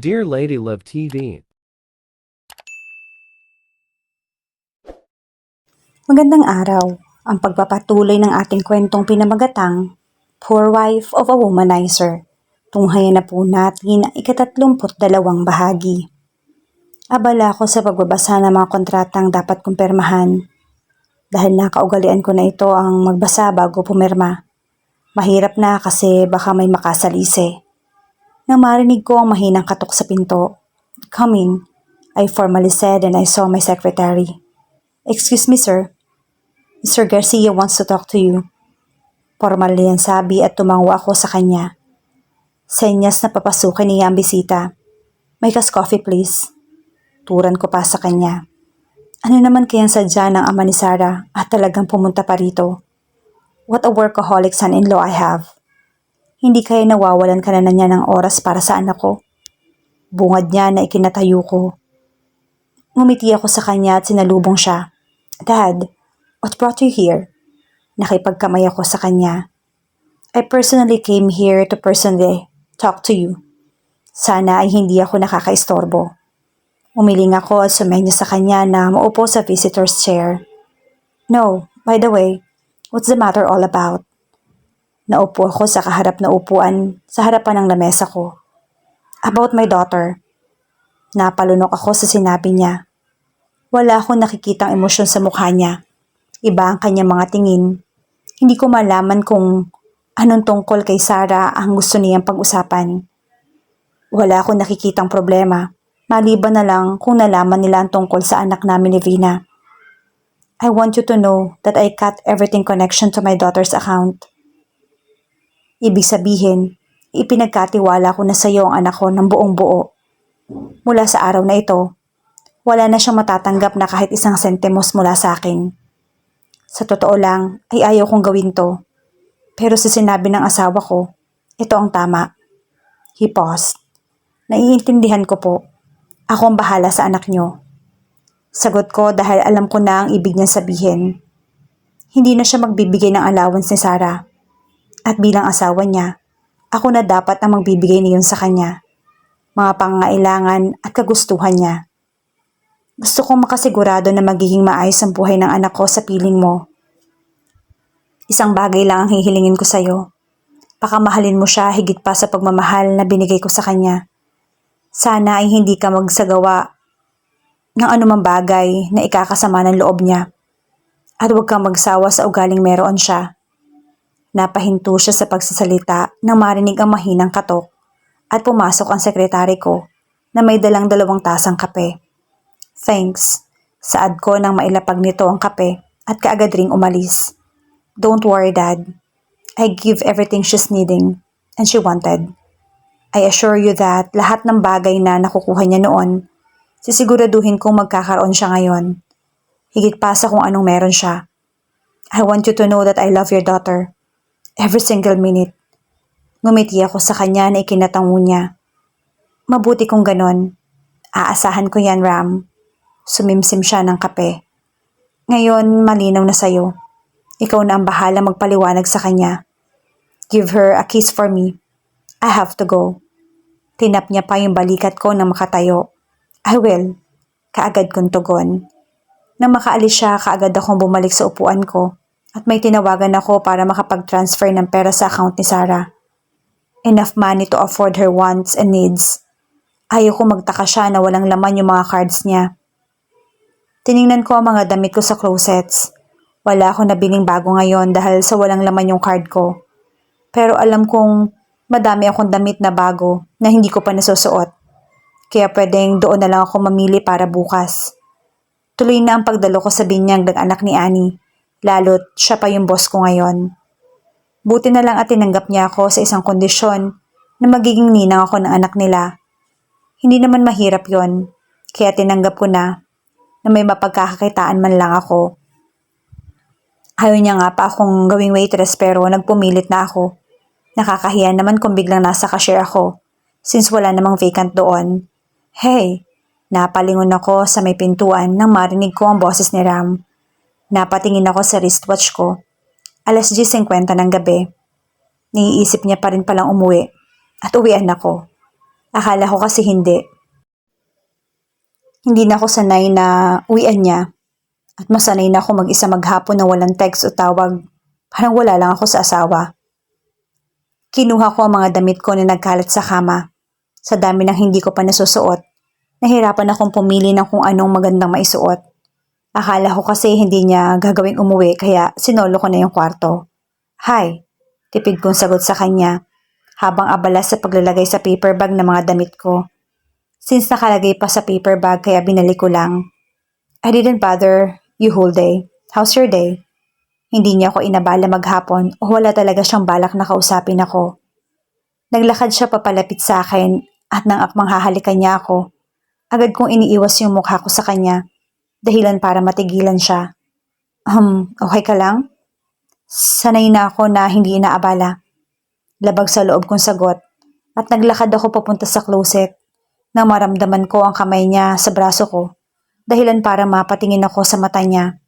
Dear Lady Love TV. Magandang araw. Ang pagpapatuloy ng ating kwentong pinamagatang, Poor Wife of a Womanizer. Tunghayan na po natin ang ika-32 bahagi. Abala ako sa pagbabasa ng mga kontratang dapat kong permahan. Dahil nakaugalian ko na ito ang magbasa bago pumirma. Mahirap na kasi baka may makasalisi. Nang marinig ko ang mahinang katok sa pinto, "Come in," I formally said and I saw my secretary. "Excuse me, sir. Mr. Garcia wants to talk to you." Formal niyan sabi at tumango ako sa kanya. Senyas na papasukin niya ang bisita. "Make us coffee, please." Turan ko pa sa kanya. Ano naman kayang sadya ng ama ni Sarah at talagang pumunta pa rito? What a workaholic son-in-law I have. Hindi kaya nawawalan ka na niya ng oras para sa anak ko? Bungad niya na ikinatayo ko. Ngumiti ako sa kanya at sinalubong siya. "Dad, what brought you here?" Nakipagkamay ako sa kanya. "I personally came here to personally talk to you. Sana ay hindi ako nakakaistorbo." Umiling ako at sumenya sa kanya na maupo sa visitor's chair. "No, by the way, what's the matter all about?" Naupo ako sa kaharap na upuan sa harapan ng lamesa ko. "About my daughter." Napalunok ako sa sinabi niya. Wala akong nakikitang emosyon sa mukha niya. Iba ang kanyang mga tingin. Hindi ko malaman kung anong tungkol kay Sarah ang gusto niyang pag-usapan. Wala akong nakikitang problema, maliban na lang kung nalaman nila ang tungkol sa anak namin ni Vina. "I want you to know that I cut everything connection to my daughter's account." Ibig sabihin, ipinagkatiwala ko na sa iyo ang anak ko ng buong buo. Mula sa araw na ito, wala na siyang matatanggap na kahit isang sentimos mula sa akin. Sa totoo lang, ay ayaw kong gawin to. Pero sa sinabi ng asawa ko, ito ang tama. He paused. "Naiintindihan ko po. Ako ang bahala sa anak niyo." Sagot ko dahil alam ko na ang ibig niya sabihin. Hindi na siya magbibigay ng allowance ni Sarah. At bilang asawa niya, ako na dapat ang magbibigay niyon sa kanya. Mga pangangailangan at kagustuhan niya. Gusto kong makasigurado na magiging maayos ang buhay ng anak ko sa piling mo. Isang bagay lang ang hihilingin ko sa'yo. Pakamahalin mo siya higit pa sa pagmamahal na binigay ko sa kanya. Sana ay hindi ka magsagawa ng anumang bagay na ikakasama ng loob niya. At huwag kang magsawa sa ugaling meron siya. Napahinto siya sa pagsasalita nang marinig ang mahinang katok at pumasok ang sekretary ko na may dalang 2 tasang kape. "Thanks." Saad ko nang mailapag nito ang kape at kaagad ring umalis. "Don't worry, Dad. I give everything she's needing and she wanted. I assure you that lahat ng bagay na nakukuha niya noon, sisiguraduhin kong magkakaroon siya ngayon. Higit pa sa kung anong meron siya. I want you to know that I love your daughter. Every single minute." Ngumiti ako sa kanya na ikinatango niya. "Mabuti kung ganon. Aasahan ko yan, Ram." Sumimsim siya ng kape. "Ngayon, malinaw na sa'yo. Ikaw na ang bahala magpaliwanag sa kanya. Give her a kiss for me. I have to go." Tinap niya pa yung balikat ko nang makatayo. "I will." Kaagad kong tugon. Nang makaalis siya, kaagad akong bumalik sa upuan ko at may tinawagan ako para makapag-transfer ng pera sa account ni Sarah. Enough money to afford her wants and needs. Ayaw ko magtaka siya na walang laman yung mga cards niya. Tiningnan ko ang mga damit ko sa closets. Wala akong nabiling bago ngayon dahil sa walang laman yung card ko. Pero alam kong madami akong damit na bago na hindi ko pa nasusuot. Kaya pwedeng doon na lang ako mamili para bukas. Tuloy na ang pagdalo ko sa binyag ng anak ni Annie, lalo't siya pa yung boss ko ngayon. Buti na lang at tinanggap niya ako sa isang kondisyon na magiging ninang ako ng anak nila. Hindi naman mahirap yon, kaya tinanggap ko na may mapagkakakitaan man lang ako. Ayaw niya nga pa akong gawing waitress pero nagpumilit na ako. Nakakahiya naman kung biglang nasa cashier ako, since wala namang vacant doon. "Hey!" Napalingon ako sa may pintuan nang marinig ko ang boses ni Ram. Napatingin ako sa wristwatch ko. 10:50 ng gabi. Naiisip niya pa rin palang umuwi at uwian ako. Akala ko kasi hindi. Hindi na ako sanay na uwian niya at masanay na ako mag-isa maghapon na walang text o tawag. Parang wala lang ako sa asawa. Kinuha ko ang mga damit ko na nagkalat sa kama. Sa dami ng hindi ko pa nasusuot, nahirapan akong pumili ng kung anong magandang maisuot. Akala ko kasi hindi niya gagawing umuwi kaya sinolo ko na yung kwarto. Hi, tipid kong sagot sa kanya habang abala sa paglalagay sa paper bag ng mga damit ko. Since nakalagay pa sa paper bag kaya binalik ko lang. I didn't bother you whole day. How's your day? Hindi niya ako inabala maghapon o wala talaga siyang balak na kausapin ako. Naglakad siya papalapit sa akin at nang akmang hahalikan niya ako, agad kong iniiwas yung mukha ko sa kanya, dahilan para matigilan siya. Okay ka lang? Sanay na ako na hindi inaabala. Labag sa loob kong sagot at naglakad ako papunta sa closet nang maramdaman ko ang kamay niya sa braso ko, dahilan para mapatingin ako sa mata niya.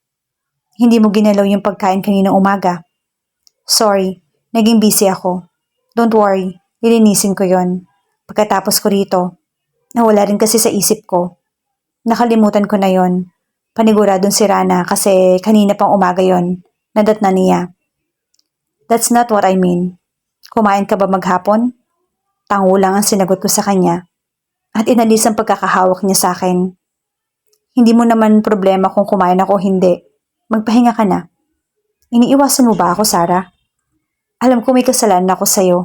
Hindi mo ginalaw yung pagkain kaninang umaga. Sorry, naging busy ako. Don't worry, lilinisin ko yon. Pagkatapos ko rito, nawala rin kasi sa isip ko. Nakalimutan ko na yon. Paniguradong sira na kasi kanina pang umaga yon. Nadatna niya. That's not what I mean. Kumain ka ba maghapon? Tango lang ang sinagot ko sa kanya. At inalis ang pagkakahawak niya sa akin. Hindi mo naman problema kung kumain ako o hindi. Magpahinga ka na. Iniiwasan mo ba ako, Sarah? Alam ko may kasalanan ako sa'yo.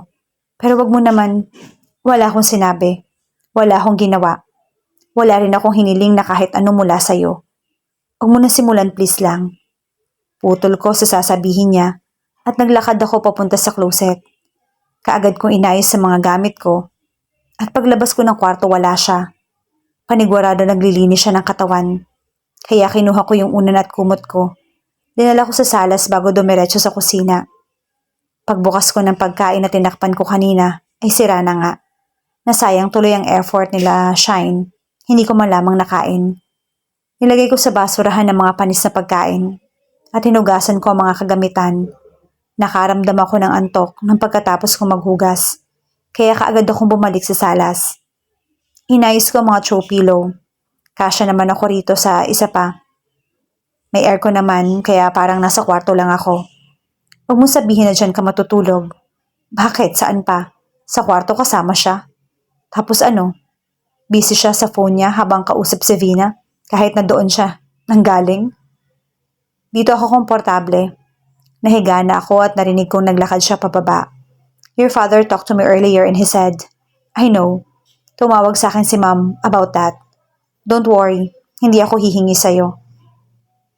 Pero wag mo naman, wala akong sinabi. Wala akong ginawa. Wala rin akong hiniling na kahit ano mula sa'yo. Huwag mo na simulan please lang. Putol ko sa sasabihin niya at naglakad ako papunta sa closet. Kaagad kong inayos sa mga gamit ko. At paglabas ko ng kwarto wala siya. Panigurado naglilinis siya ng katawan. Kaya kinuha ko yung unan at kumot ko. Dinala ko sa salas bago dumiretso sa kusina. Pagbukas ko ng pagkain na tinakpan ko kanina ay sira na nga. Nasayang tuloy ang effort nila Shine. Hindi ko malamang nakain. Nilagay ko sa basurahan ng mga panis na pagkain at hinugasan ko ang mga kagamitan. Nakaramdam ako ng antok nang pagkatapos kong maghugas. Kaya kaagad akong bumalik sa salas. Inayos ko ang mga throw pillow. Kasya naman ako rito sa isa pa. May aircon naman kaya parang nasa kwarto lang ako. Huwag mong sabihin na dyan ka matutulog. Bakit? Saan pa? Sa kwarto kasama siya. Tapos ano? Busy siya sa phone niya habang kausap si Vina kahit na doon siya nanggaling. Dito ako komportable. Nahiga na ako at narinig kong naglakad siya pababa. Your father talked to me earlier and he said, I know. Tumawag sa akin si mom about that. Don't worry, hindi ako hihingi sa'yo.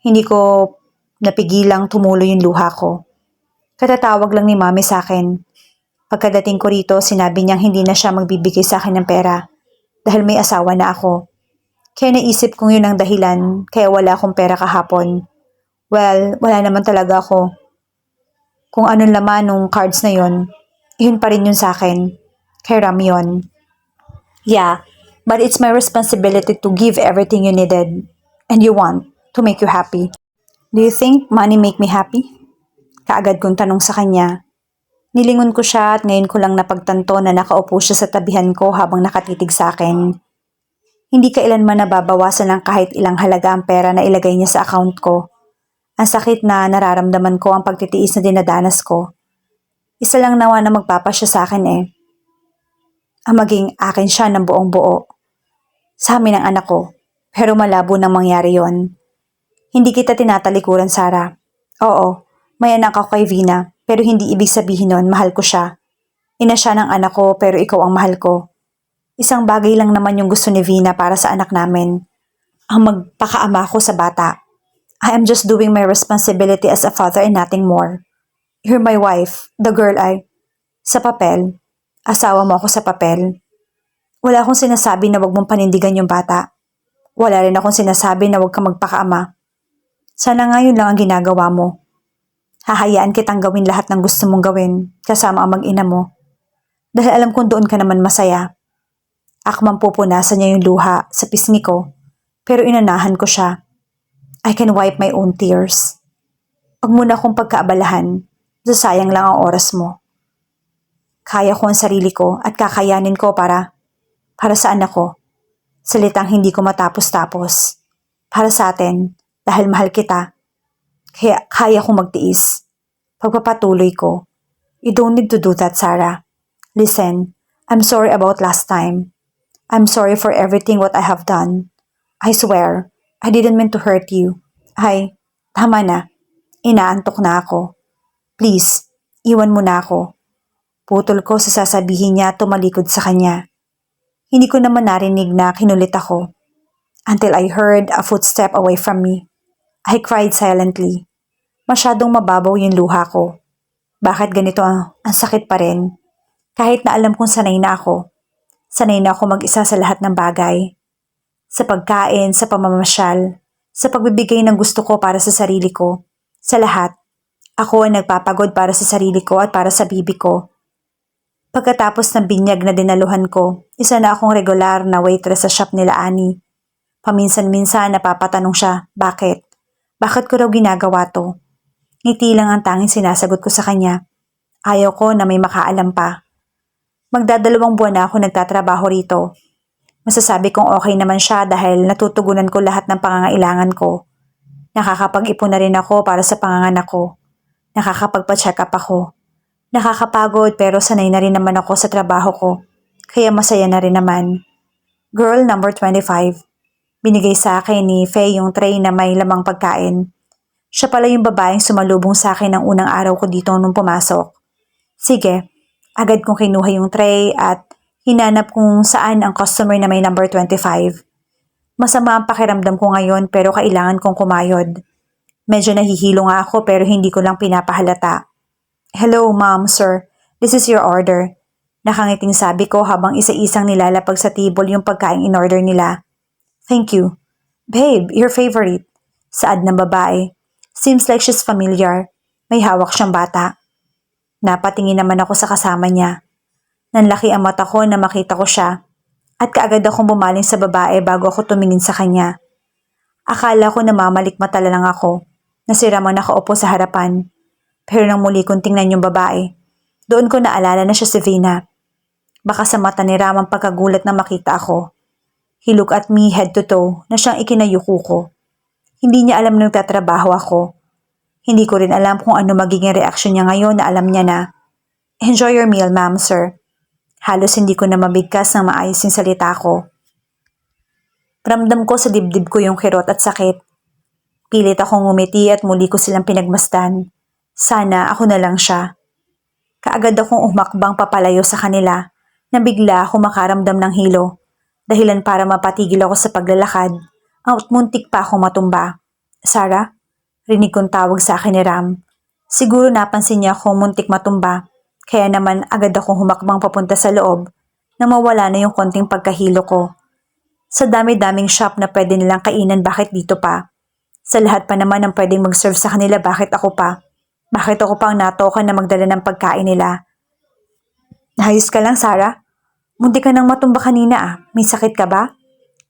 Hindi ko napigilang tumulo yung luha ko. Katatawag lang ni mami sa akin. Pagkadating ko rito, sinabi niyang hindi na siya magbibigay sa akin ng pera dahil may asawa na ako. Kaya naisip kong yun ang dahilan kaya wala akong pera kahapon. Well, wala naman talaga ako. Kung anong laman nung cards na yun pa rin yun sa akin. Kay Ram yun. Yeah, but it's my responsibility to give everything you needed and you want to make you happy. Do you think money make me happy? Kaagad kong tanong sa kanya. Nilingon ko siya at ngayon ko lang napagtanto na nakaupo siya sa tabihan ko habang nakatitig sa akin. Hindi kailanman nababawasan ng kahit ilang halaga ang pera na ilagay niya sa account ko. Ang sakit na nararamdaman ko ang pagtitiis na dinadanas ko. Isa lang nawa na magpapasya sa akin ang maging akin siya ng buong buo. Sa amin ang anak ko, pero malabo nang mangyari yon. Hindi kita tinatalikuran, Sarah. Oo, may anak ako kay Vina, pero hindi ibig sabihin nun mahal ko siya. Ina siya ng anak ko pero ikaw ang mahal ko. Isang bagay lang naman yung gusto ni Vina para sa anak namin. Ang magpakaama ko sa bata. I am just doing my responsibility as a father and nothing more. You're my wife, the girl sa papel. Asawa mo ako sa papel. Wala akong sinasabi na wag mong panindigan yung bata. Wala rin akong sinasabi na wag kang magpakaama. Sana nga yun lang ang ginagawa mo. Hahayaan kitang gawin lahat ng gusto mong gawin, kasama ang mag-ina mo. Dahil alam kong doon ka naman masaya. Akmang pupunasan niya yung luha sa pisngi ko, pero inanahan ko siya. I can wipe my own tears. Huwag mo na akong pagkaabalahan, sayang lang ang oras mo. Kaya ko ang sarili ko at kakayanin ko para Para saan ako? Salitang hindi ko matapos-tapos. Para sa atin, dahil mahal kita. Kaya kaya kong magtiis. Pagpapatuloy ko. You don't need to do that, Sarah. Listen, I'm sorry about last time. I'm sorry for everything what I have done. I swear, I didn't mean to hurt you. Ay, tama na. Inaantok na ako. Please, iwan mo na ako. Putol ko sa sasabihin niya tumalikod sa kanya. Hindi ko naman narinig na kinulit ako. Until I heard a footstep away from me. I cried silently. Masyadong mababaw yung luha ko. Bakit ganito ang sakit pa rin? Kahit na alam kong sanay na ako. Sanay na ako mag-isa sa lahat ng bagay. Sa pagkain, sa pamamasyal, sa pagbibigay ng gusto ko para sa sarili ko. Sa lahat. Ako ang nagpapagod para sa sarili ko at para sa bibi ko. Pagkatapos ng binyag na dinaluhan ko, isa na akong regular na waitress sa shop nila Annie. Paminsan-minsan napapatanong siya, bakit? Bakit ko raw ginagawa to? Ngiti lang ang tanging sinasagot ko sa kanya. Ayaw ko na may makaalam pa. Magdadalawang buwan na ako nagtatrabaho rito. Masasabi kong okay naman siya dahil natutugunan ko lahat ng pangangailangan ko. Nakakapag-ipon na rin ako para sa panganganak ko. Nakakapagpa-check up ako. Nakakapagod pero sanay na rin naman ako sa trabaho ko. Kaya masaya na rin naman. Girl number 25. Binigay sa akin ni Faye yung tray na may lamang pagkain. Siya pala yung babaeng sumalubong sa akin ng unang araw ko dito nung pumasok. Sige, agad kong kinuha yung tray at hinanap kung saan ang customer na may number 25. Masama ang pakiramdam ko ngayon pero kailangan kong kumayod. Medyo nahihilo nga ako pero hindi ko lang pinapahalata. Hello, ma'am, sir. This is your order. Nakangiting sabi ko habang isa-isang nilalapag sa table yung pagkain in-order nila. Thank you. Babe, your favorite. Saad ng babae. Seems like she's familiar. May hawak siyang bata. Napatingin naman ako sa kasama niya. Nanlaki ang mata ko na makita ko siya. At kaagad akong bumaling sa babae bago ako tumingin sa kanya. Akala ko namamalikmata lang ako. Na si Ramon nakaupo sa harapan. Pero nang muli kong tingnan yung babae, doon ko naalala na siya si Vina. Baka sa mata ni Ram ang pagkagulat na makita ako. He looked at me head to toe na siyang ikinayuko ko. Hindi niya alam na nagtatrabaho ako. Hindi ko rin alam kung ano magiging reaksyon niya ngayon na alam niya na, enjoy your meal, ma'am, sir. Halos hindi ko na mabigkas ng maayos yung salita ko. Ramdam ko sa dibdib ko yung kirot at sakit. Pilit akong ngumiti at muli ko silang pinagmasdan. Sana ako na lang siya. Kaagad akong umakbang papalayo sa kanila nang bigla ako makaramdam ng hilo. Dahilan para mapatigil ako sa paglalakad at muntik pa akong matumba. Sarah? Rinig kong tawag sa akin ni Ram. Siguro napansin niya akong muntik matumba. Kaya naman agad akong humakbang papunta sa loob nang mawala na yung konting pagkahilo ko. Sa dami-daming shop na pwede nilang kainan, bakit dito pa? Sa lahat pa naman ng pwedeng mag-serve sa kanila, bakit ako pa? Bakit ako pang natokan na magdala ng pagkain nila? Ayos ka lang, Sarah? Munti ka nang matumba kanina ah. May sakit ka ba?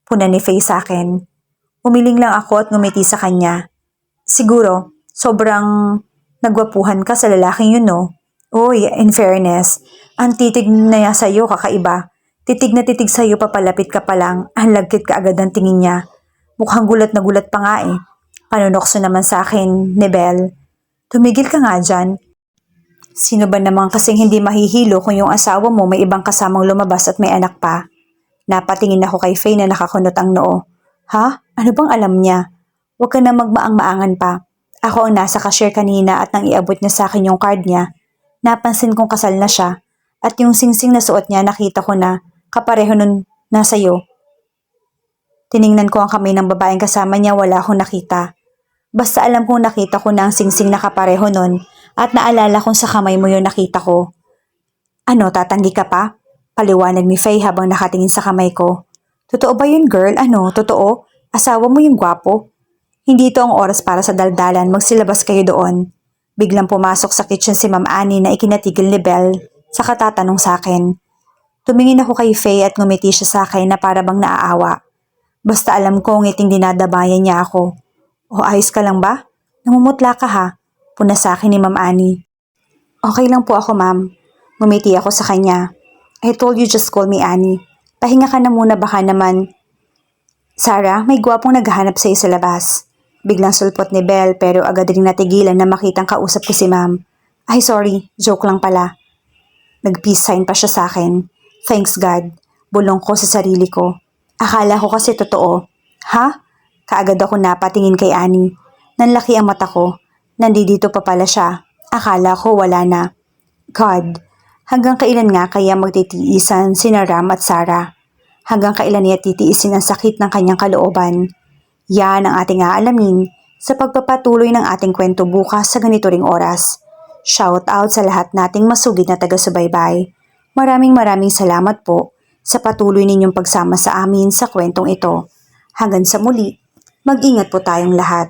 Puna ni Faye sa akin. Umiling lang ako at ngumiti sa kanya. Siguro, sobrang nagwapuhan ka sa lalaking yun, no? Uy, in fairness, ang titig na niya sa'yo kakaiba. Titig na titig sa'yo papalapit ka pa lang, ang lagkit ka agad ang tingin niya. Mukhang gulat na gulat pa nga eh. Panunokso naman sa akin ni Belle. Tumigil ka nga dyan. Sino ba naman kasing hindi mahihilo kung yung asawa mo may ibang kasamang lumabas at may anak pa? Napatingin ako kay Faye na nakakunot ang noo. Ha? Ano bang alam niya? Huwag ka na magmaang-maangan pa. Ako ang nasa cashier kanina at nang iabot niya sa akin yung card niya, napansin kong kasal na siya at yung singsing na suot niya nakita ko na kapareho nun nasa iyo. Tiningnan ko ang kamay ng babaeng kasama niya, wala akong nakita. Basta alam kong nakita ko na ang singsing na kapareho nun at naalala kong sa kamay mo yun nakita ko. Ano, tatanggi ka pa? Paliwanag ni Faye habang nakatingin sa kamay ko. Totoo ba yun, girl? Ano, totoo? Asawa mo yung gwapo? Hindi ito ang oras para sa daldalan, magsilabas kayo doon. Biglang pumasok sa kitchen si Ma'am Annie na ikinatigil ni Belle sa katatanong sa akin. Tumingin ako kay Faye at ngumiti siya sa akin na para bang naaawa. Basta alam ko ngiting dinadabayan niya ako. O ayos ka lang ba? Namumutla ka ha? Puna sa akin ni Ma'am Annie. Okay lang po ako, ma'am. Ngumiti ako sa kanya. I told you just call me Annie. Pahinga ka na muna baka naman. Sarah, may gwapong naghahanap sa'yo sa labas. Biglang sulpot ni Belle pero agad rin natigilan na makitang kausap ko si ma'am. Ay sorry, joke lang pala. Nag-peace sign pa siya sa akin. Thanks God. Bulong ko sa sarili ko. Akala ko kasi totoo. Ha? Kaagad ako napatingin kay Annie. Nanlaki ang mata ko. Nandito pa pala siya. Akala ko wala na. God, hanggang kailan nga kaya magtitiisan sina Ram at Sarah? Hanggang kailan niya titiisin ang sakit ng kanyang kalooban? Yan ang ating aalamin sa pagpapatuloy ng ating kwento bukas sa ganito ring oras. Shout out sa lahat nating masugid na taga-subaybay. Maraming salamat po sa patuloy ninyong pagsama sa amin sa kwentong ito. Hanggang sa muli, mag-ingat po tayong lahat.